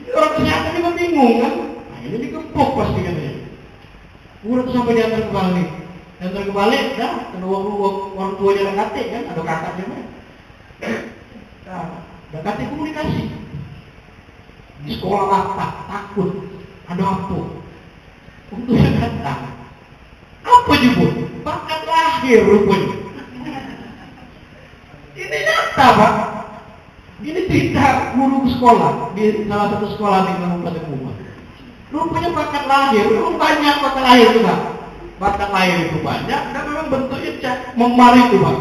S9: Jadi orang kesehatan juga bingung kan? Nah ini dikepok pasti katanya. Udah tuh sampai diantar ke balik. Diantar ke balik, dah, karena orang tuanya ada kate kan, ada kakaknya kan. Nah, ada kate komunikasi. Di sekolah apa? Takut. Ada apa? Untuk yang datang. Apa juga? Bakat lahir rupanya. Ini nyata Pak. Ini cerita guru sekolah di salah satu sekolah di Kabupaten Kubah. Rupanya bakat lahir, memang banyak bakat lahir itu Pak. Bakat lahir itu banyak dan memang bentuknya memar itu Pak.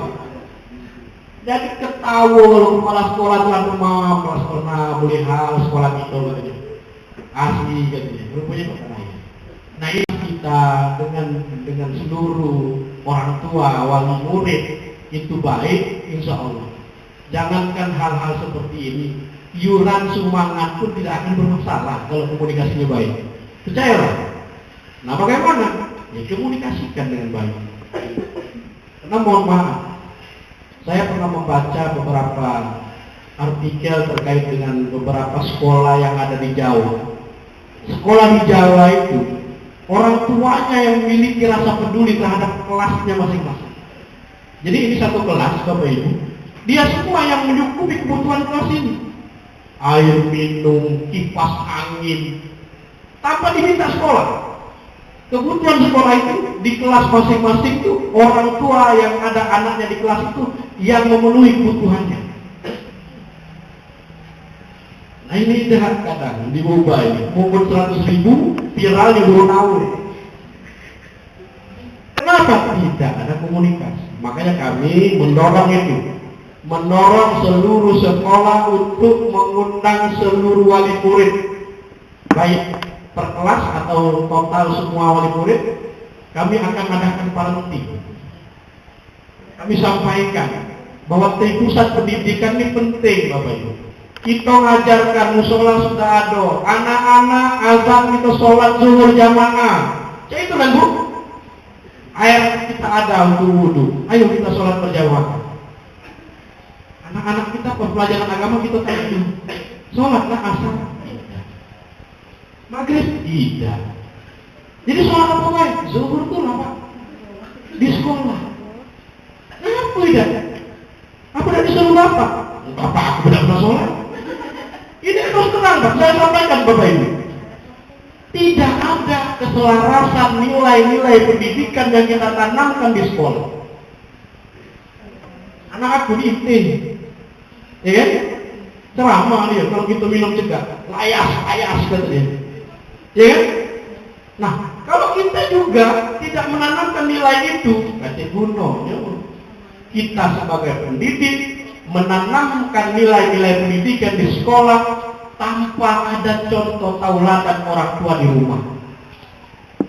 S9: Jadi ketawa kepala sekolah tuan demam, kepala sekolah boleh hal sekolah kita katanya. Asli katanya, rupanya bakat lahir. Nah ini kita dengan seluruh orang tua, wali murid itu baik, insya Allah. Jangankan hal-hal seperti ini, iuran sumbangan pun tidak akan bermasalah kalau komunikasinya baik. Percayalah. Nah bagaimana? Ya komunikasikan dengan baik. Karena mohon maaf, saya pernah membaca beberapa artikel terkait dengan beberapa sekolah yang ada di Jawa. Sekolah di Jawa itu orang tuanya yang memiliki rasa peduli terhadap kelasnya masing-masing. Jadi ini satu kelas Bapak Ibu, dia semua yang mencukupi kebutuhan kelas ini. Air minum, kipas angin, tanpa diminta sekolah. Kebutuhan sekolah itu di kelas masing-masing itu orang tua yang ada anaknya di kelas itu yang memenuhi kebutuhannya. Nah ini jahat kadang di Boba ini, mungkin 100.000 viral di Borneo. Kenapa tidak ada komunikasi? Makanya kami mendorong itu, mendorong seluruh sekolah untuk mengundang seluruh wali murid, baik per kelas atau total semua wali murid. Kami akan adakan parenting. Kami sampaikan bahwa pusat pendidikan ini penting Bapak Ibu. Kita ngajarkan musola sudah ada, anak-anak azan kita sholat zuhur jamaah. Jadi itu kan Bu, air kita ada untuk wudhu. Ayo kita sholat berjamaah. Anak-anak kita pelajaran agama kita tahu. Sholatlah asar tidak, maghrib tidak. Jadi sholat apa baik? Zuhur itu apa? Di sekolah. Kenapa tidak? Apa tidak disuruh Bapak? Bapak aku tidak pernah sholat. Ini terus terang Pak, saya sampaikan Bapak Ibu. Tidak ada keselarasan nilai-nilai pendidikan yang kita tanamkan di sekolah. Anak aku di IT, ya kan? Ceramah dia, kalau kita minum cegah, layas katanya, ya kan? Nah, kalau kita juga tidak menanamkan nilai itu, kata gunanya kita sebagai pendidik menanamkan nilai-nilai pendidikan di sekolah tanpa ada contoh tauladan orang tua di rumah.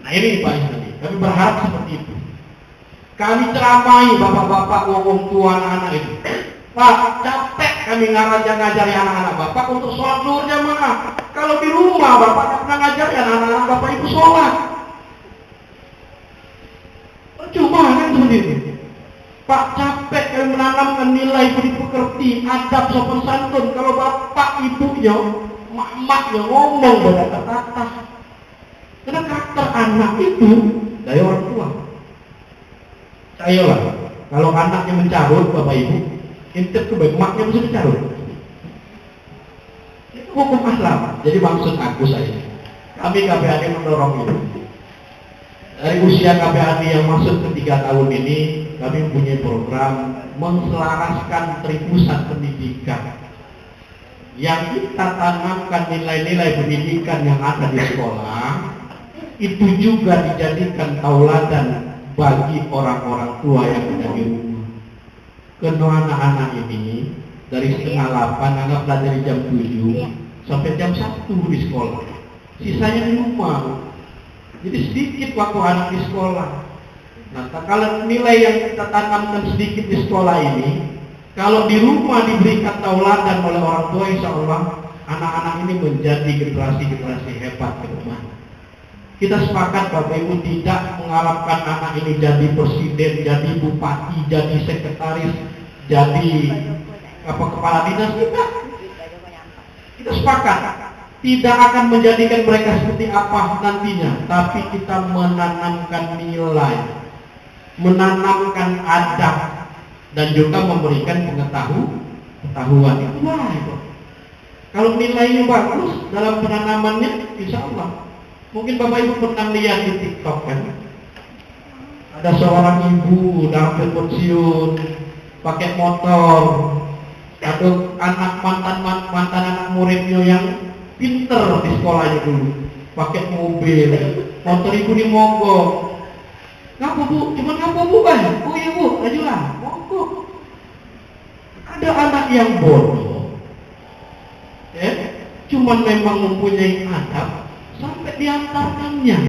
S9: Nah ini Pak Isnadi, kami berharap seperti itu. Kami ceramahi bapak-bapak, orang tua anak-anak itu. Pak, capek kami ngajari anak-anak Bapak untuk sholat zuhur jamaah. Kalau di rumah Bapak tidak pernah ngajari anak-anak Bapak itu sholat. Percuma kan seperti itu. Pak, capek kami menanamkan nilai budi pekerti, adab sopan santun. Kalau bapak ibunya, mak-maknya ngomong berkata-kata. Karena karakter anak itu dari orang tua. Ayolah, kalau anaknya mencarut, bapak ibu, intip ke baik, maknya mesti mencarut. Itu hukum akhlak. Jadi maksud aku saya, kami KPAD mendorong itu. Dari usia KPAD yang masuk ke 3 tahun ini, kami punya program menselaraskan Tripusat Pendidikan. yang kita tanamkan nilai-nilai pendidikan yang ada di sekolah itu juga dijadikan tauladan bagi orang-orang tua yang ada di rumah. Kedua anak-anak ini dari setengah 8, anggaplah dari jam 7 sampai jam 1 di sekolah. Sisanya di rumah. Jadi sedikit waktu anak di sekolah. Nah, kalau nilai yang kita tanamkan sedikit di sekolah ini, kalau di rumah diberikan tauladan oleh orang tua, insya Allah anak-anak ini menjadi generasi-generasi hebat ke depan. Kita sepakat Bapak Ibu tidak mengharapkan anak ini jadi presiden, jadi bupati, jadi sekretaris, jadi kepala dinas, kita sepakat tidak akan menjadikan mereka seperti apa nantinya, tapi kita menanamkan nilai, menanamkan adab, dan juga memberikan pengetahuan. Itulah itu. Kalau nilainya bagus dalam penanamannya, insya Allah. Mungkin Bapak Ibu pernah lihat di TikTok kan, ada seorang ibu udah hampir pensiun, pakai motor, ada mantan anak muridnya yang pinter di sekolahnya dulu, pakai mobil, motor ibu dimogok. Ngapa bu? Cuma ngapa bu kan? Oh iya bu, ajulah, mogok. Ada anak yang bodoh, cuman memang mempunyai adab, sampai diantarkannya